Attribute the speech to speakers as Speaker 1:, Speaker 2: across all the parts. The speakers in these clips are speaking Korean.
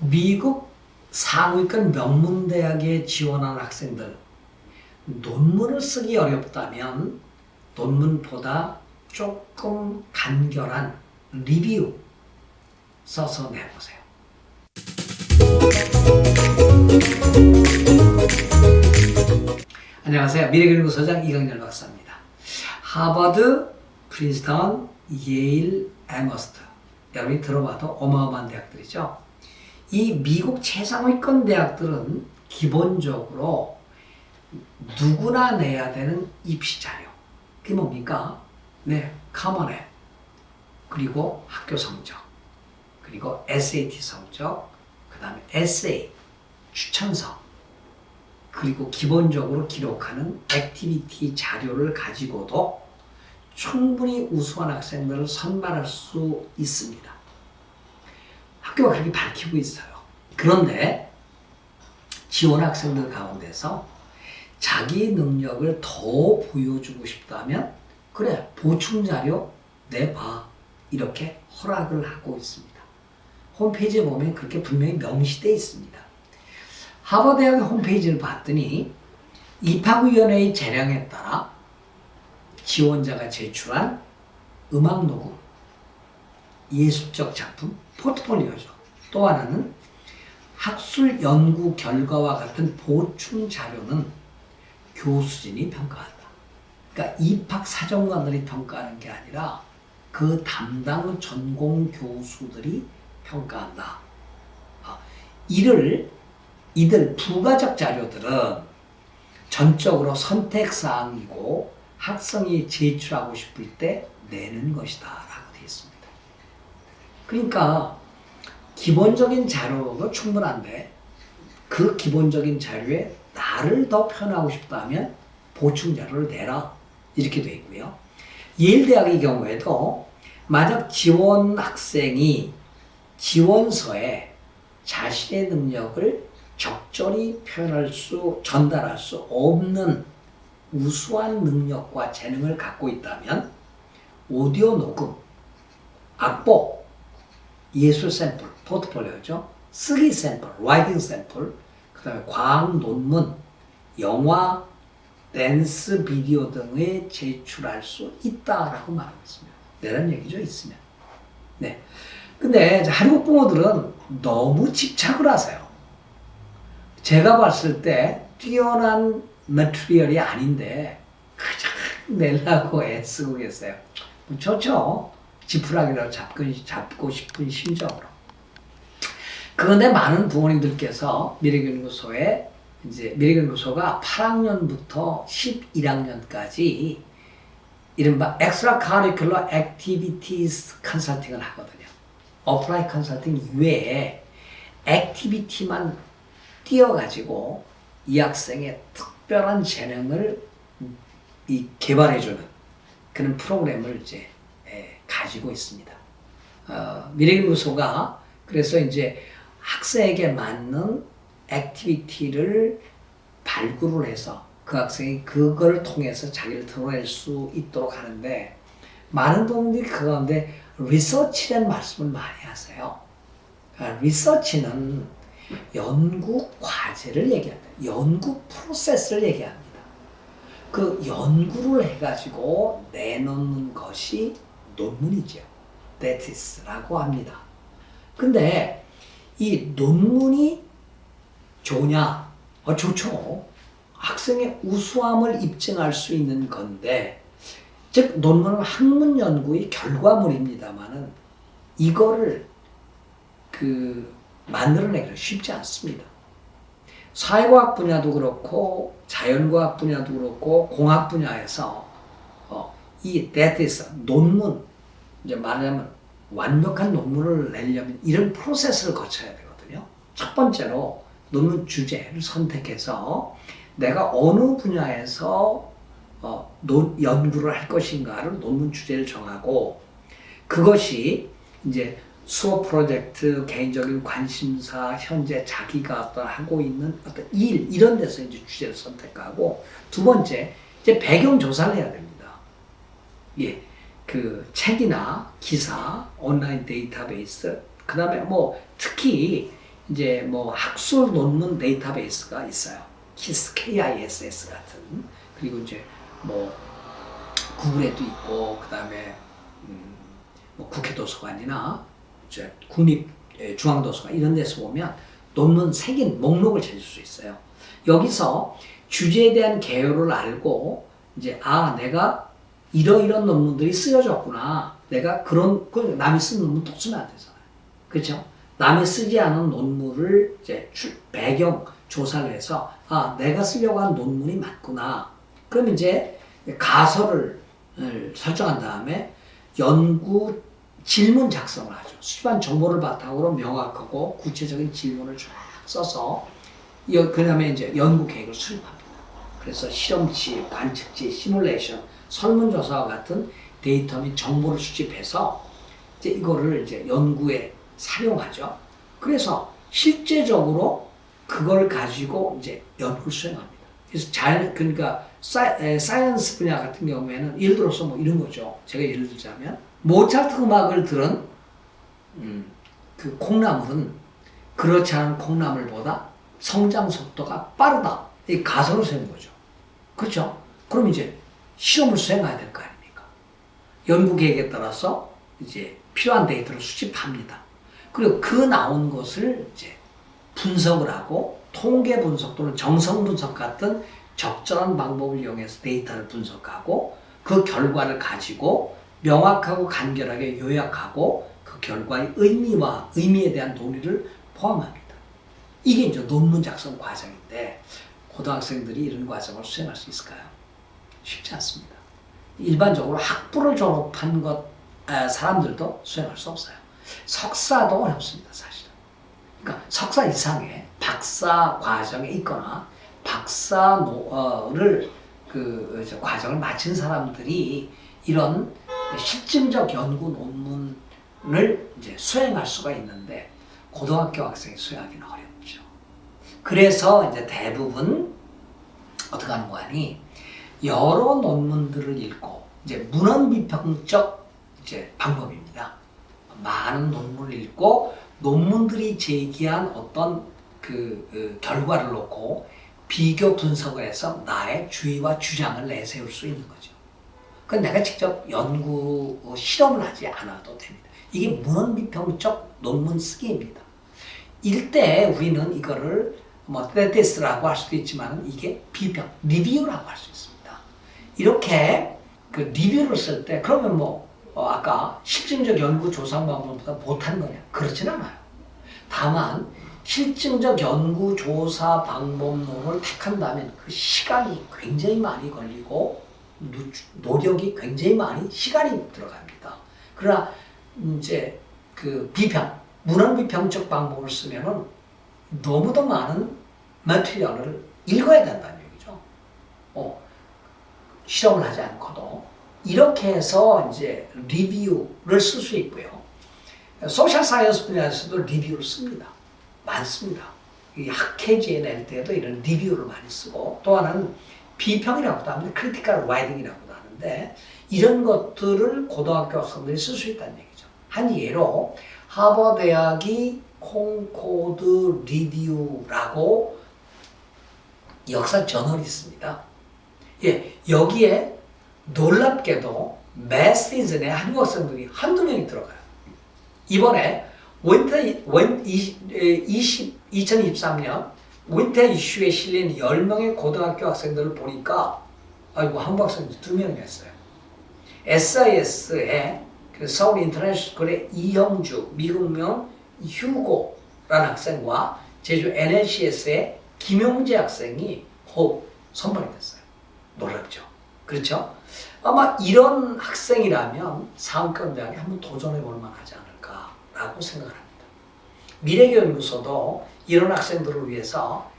Speaker 1: 미국 상위권 명문대학에 지원한 학생들, 논문을 쓰기 어렵다면 논문보다 조금 간결한 리뷰 써서 내보세요. 안녕하세요. 미래교육소장 이강렬 박사입니다. 하버드, 프린스턴, 예일, 애머스트, 여러분이 들어봐도 어마어마한 대학들이죠. 이 미국 최상위권 대학들은 기본적으로 누구나 내야 되는 입시 자료. 그게 뭡니까? 네, 커먼앱, 그리고 학교 성적, 그리고 SAT 성적, 그 다음에 에세이, 추천서, 그리고 기본적으로 기록하는 액티비티 자료를 가지고도 충분히 우수한 학생들을 선발할 수 있습니다. 학교가 그렇게 밝히고 있어요. 그런데 지원 학생들 가운데서 자기 능력을 더 보여주고 싶다면 그래, 보충 자료 내봐, 이렇게 허락을 하고 있습니다. 홈페이지에 보면 그렇게 분명히 명시되어 있습니다. 하버드대학의 홈페이지를 봤더니 입학위원회의 재량에 따라 지원자가 제출한 음악 녹음, 예술적 작품, 포트폴리오죠. 또 하나는 학술 연구 결과와 같은 보충 자료는 교수진이 평가한다. 그러니까 입학 사정관들이 평가하는 게 아니라 그 담당 전공 교수들이 평가한다. 이들 부가적 자료들은 전적으로 선택사항이고 학생이 제출하고 싶을 때 내는 것이다 라고 되어 있습니다. 그러니까 기본적인 자료도 충분한데 그 기본적인 자료에 나를 더 표현하고 싶다면 보충 자료를 내라, 이렇게 되어 있고요. 예일대학의 경우에도 만약 지원 학생이 지원서에 자신의 능력을 적절히 전달할 수 없는 우수한 능력과 재능을 갖고 있다면 오디오 녹음, 악보, 예술 샘플, 포트폴리오죠. 쓰기 샘플, 라이팅 샘플, 그 다음에 과학 논문, 영화, 댄스, 비디오 등에 제출할 수 있다라고 말하고 있습니다. 내란 얘기죠, 있으면. 네. 근데 한국 부모들은 너무 집착을 하세요. 제가 봤을 때 뛰어난 매트리얼이 아닌데 그냥 내려고 애쓰고 계세요. 좋죠. 지푸라기라도 잡고 싶은 심정으로. 그런데 많은 부모님들께서 미래교육소가 8학년부터 11학년까지 이른바 Extra Curricular Activities 컨설팅을 하거든요. 어플라이 컨설팅 이외에 액티비티만 띄어가지고 이 학생의 특별한 재능을 개발해주는 그런 프로그램을 이제 가지고 있습니다. 미래교육소가 그래서 이제 학생에게 맞는 액티비티를 발굴을 해서 그 학생이 그걸 통해서 자기를 드러낼 수 있도록 하는데 많은 부모님들이 그 가운데 리서치라는 말씀을 많이 하세요. 리서치는 연구 과제를 얘기합니다. 연구 프로세스를 얘기합니다. 그 연구를 해가지고 내놓는 것이 논문이죠. thetis라고 합니다. 근데 이 논문이 좋냐? 좋죠. 학생의 우수함을 입증할 수 있는 건데, 즉 논문은 학문 연구의 결과물입니다만은 이거를 만들어내기가 쉽지 않습니다. 사회과학 분야도 그렇고 자연과학 분야도 그렇고 공학 분야에서 이 thesis, 논문, 이제 말하자면 완벽한 논문을 내려면 이런 프로세스를 거쳐야 되거든요. 첫 번째로 논문 주제를 선택해서 내가 어느 분야에서 연구를 할 것인가를 논문 주제를 정하고 그것이 이제 수업 프로젝트, 개인적인 관심사, 현재 자기가 하고 있는 어떤 일, 이런 데서 이제 주제를 선택하고, 두 번째, 이제 배경 조사를 해야 됩니다. 예. 그 책이나 기사, 온라인 데이터베이스, 그 다음에 특히 이제 뭐 학술 논문 데이터베이스가 있어요. KISS 같은. 그리고 이제 뭐 구글에도 있고, 그 다음에 뭐 국회 도서관이나 이제 국립 중앙도서관 이런 데서 보면 논문 새긴 목록을 찾을 수 있어요. 여기서 주제에 대한 개요를 알고 이제 내가 이러이런 논문들이 쓰여졌구나. 내가 남이 쓴 논문 또 쓰면 안 되잖아요. 그렇죠? 남이 쓰지 않은 논문을 이제 배경 조사를 해서 내가 쓰려고 한 논문이 맞구나. 그럼 이제 가설을 설정한 다음에 연구 질문 작성을 하죠. 수집한 정보를 바탕으로 명확하고 구체적인 질문을 쫙 써서 그 다음에 이제 연구 계획을 수립합니다. 그래서 실험치, 관측지, 시뮬레이션, 설문조사와 같은 데이터 및 정보를 수집해서 이제 이거를 이제 연구에 사용하죠. 그래서 실제적으로 그걸 가지고 이제 연구를 수행합니다. 그래서 그러니까 사이언스 분야 같은 경우에는 예를 들어서 뭐 이런 거죠. 제가 예를 들자면 모차르트 음악을 들은 그 콩나물은 그렇지 않은 콩나물보다 성장 속도가 빠르다. 이 가설을 세운 거죠. 그렇죠? 그럼 이제 실험을 수행해야 될 거 아닙니까? 연구 계획에 따라서 이제 필요한 데이터를 수집합니다. 그리고 그 나온 것을 이제 분석을 하고 통계 분석 또는 정성 분석 같은 적절한 방법을 이용해서 데이터를 분석하고 그 결과를 가지고 명확하고 간결하게 요약하고 그 결과의 의미에 대한 논의를 포함합니다. 이게 이제 논문 작성 과정인데 고등학생들이 이런 과정을 수행할 수 있을까요? 쉽지 않습니다. 일반적으로 학부를 졸업한 사람들도 수행할 수 없어요. 석사도 어렵습니다, 사실은. 그러니까 석사 이상의 박사 과정에 있거나 박사를 과정을 마친 사람들이 이런 실증적 연구 논문을 이제 수행할 수가 있는데 고등학교 학생이 수행하기는 어렵죠. 그래서 이제 대부분 어떻게 하는 거 아니? 여러 논문들을 읽고 이제 문헌비평적 이제 방법입니다. 많은 논문을 읽고 논문들이 제기한 어떤 결과를 놓고 비교 분석을 해서 나의 주의와 주장을 내세울 수 있는 거죠. 그건 내가 직접 연구 실험을 하지 않아도 됩니다. 이게 문헌비평적 논문 쓰기입니다. 일대 우리는 이거를 테시스라고 할 수도 있지만 이게 비평, 리뷰라고 할 수 있습니다. 이렇게 그 리뷰를 쓸 때 그러면 아까 실증적 연구 조사 방법보다 못한 거냐? 그렇진 않아요. 다만 실증적 연구 조사 방법론을 택한다면 그 시간이 굉장히 많이 걸리고 노력이 굉장히 많이 시간이 들어갑니다. 그러나 이제 그 문헌 비평적 방법을 쓰면은 너무도 많은 매트리얼을 읽어야 된다는 얘기죠. 실험을 하지 않고도 이렇게 해서 이제 리뷰를 쓸 수 있고요. 소셜 사이언스 분야에서도 리뷰를 씁니다. 많습니다. 이 학회지에 낼 때도 이런 리뷰를 많이 쓰고 또 하나는 비평이라고도 합니다. 크리티컬 라이팅이라고도 하는데 이런 것들을 고등학교 학생들이 쓸 수 있다는 얘기죠. 한 예로 하버드대학이 콩코드 리뷰라고 역사 저널이 있습니다. 여기에 놀랍게도 매 시즌에 한국 학생들이 한두 명이 들어가요. 이번에 2023년 윈터 이슈에 실린 10명의 고등학교 학생들을 보니까 한국 학생들 2명이 했어요. SIS의 서울 인터내셔널 스쿨의 이형주, 미국명 휴고라는 학생과 제주 NLCS의 김용재 학생이 선발이 됐어요. 놀랍죠? 그렇죠? 아마 이런 학생이라면 상권대학에 한번 도전해볼 만하지 않을까라고 생각을 합니다. 미래교연구소도 이런 학생들을 위해서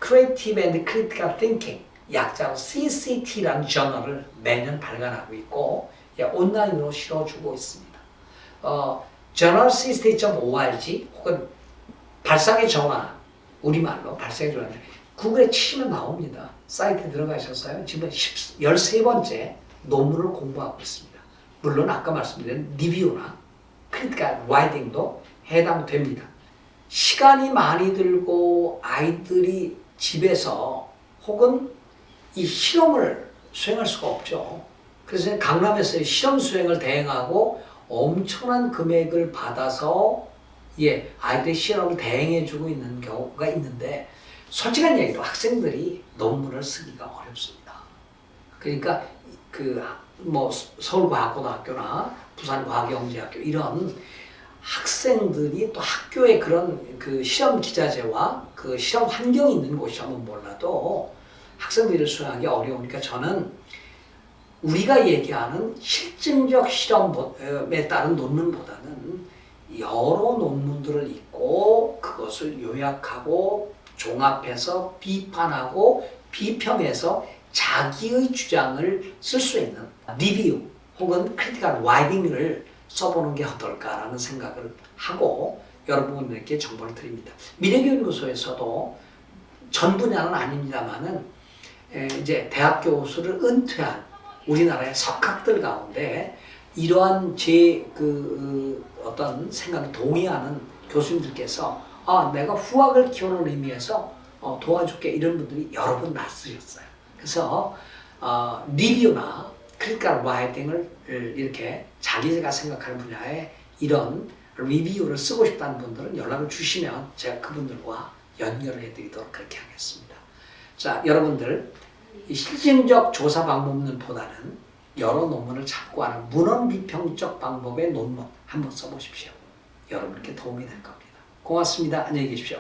Speaker 1: Creative and Critical Thinking, 약자로 CCT라는 저널을 매년 발간하고 있고 온라인으로 실어주고 있습니다. journalcct.org 혹은 발상의 전환, 우리말로 발상의 전환, 구글에 치시면 나옵니다. 사이트에 들어가셔서요. 지금 13번째 논문을 공부하고 있습니다. 물론 아까 말씀드린 리뷰나 크리티컬 라이팅도 해당됩니다. 시간이 많이 들고 아이들이 집에서 혹은 이 실험을 수행할 수가 없죠. 그래서 강남에서 실험 수행을 대행하고 엄청난 금액을 받아서 아이들의 실험을 대행해주고 있는 경우가 있는데 솔직한 얘기로 학생들이 논문을 쓰기가 어렵습니다. 그러니까 서울과학고등학교나 부산과학영재학교 이런 학생들이 또 학교에 그런 그 실험 기자재와 그 실험 환경이 있는 곳이라면 몰라도 학생들을 수행하기 어려우니까 저는 우리가 얘기하는 실증적 실험에 따른 논문보다는 여러 논문들을 읽고 그것을 요약하고 종합해서 비판하고 비평해서 자기의 주장을 쓸 수 있는 리뷰 혹은 크리티컬 라이팅을 써보는 게 어떨까라는 생각을 하고 여러분에게 정보를 드립니다. 미래교연구소에서도 전 분야는 아닙니다만은 이제 대학 교수를 은퇴한 우리나라의 석학들 가운데 이러한 제 어떤 생각에 동의하는 교수님들께서 내가 후학을 키우는 의미에서 도와줄게 이런 분들이 여러 분 나서셨어요. 그래서 리뷰나 크리티컬 라이팅을 이렇게 자기가 생각하는 분야에 이런 리뷰를 쓰고 싶다는 분들은 연락을 주시면 제가 그분들과 연결을 해드리도록 그렇게 하겠습니다. 자, 여러분들 이 실증적 조사 방법론보다는 여러 논문을 참고하는 문헌 비평적 방법의 논문 한번 써보십시오. 여러분께 도움이 될 겁니다. 고맙습니다. 안녕히 계십시오.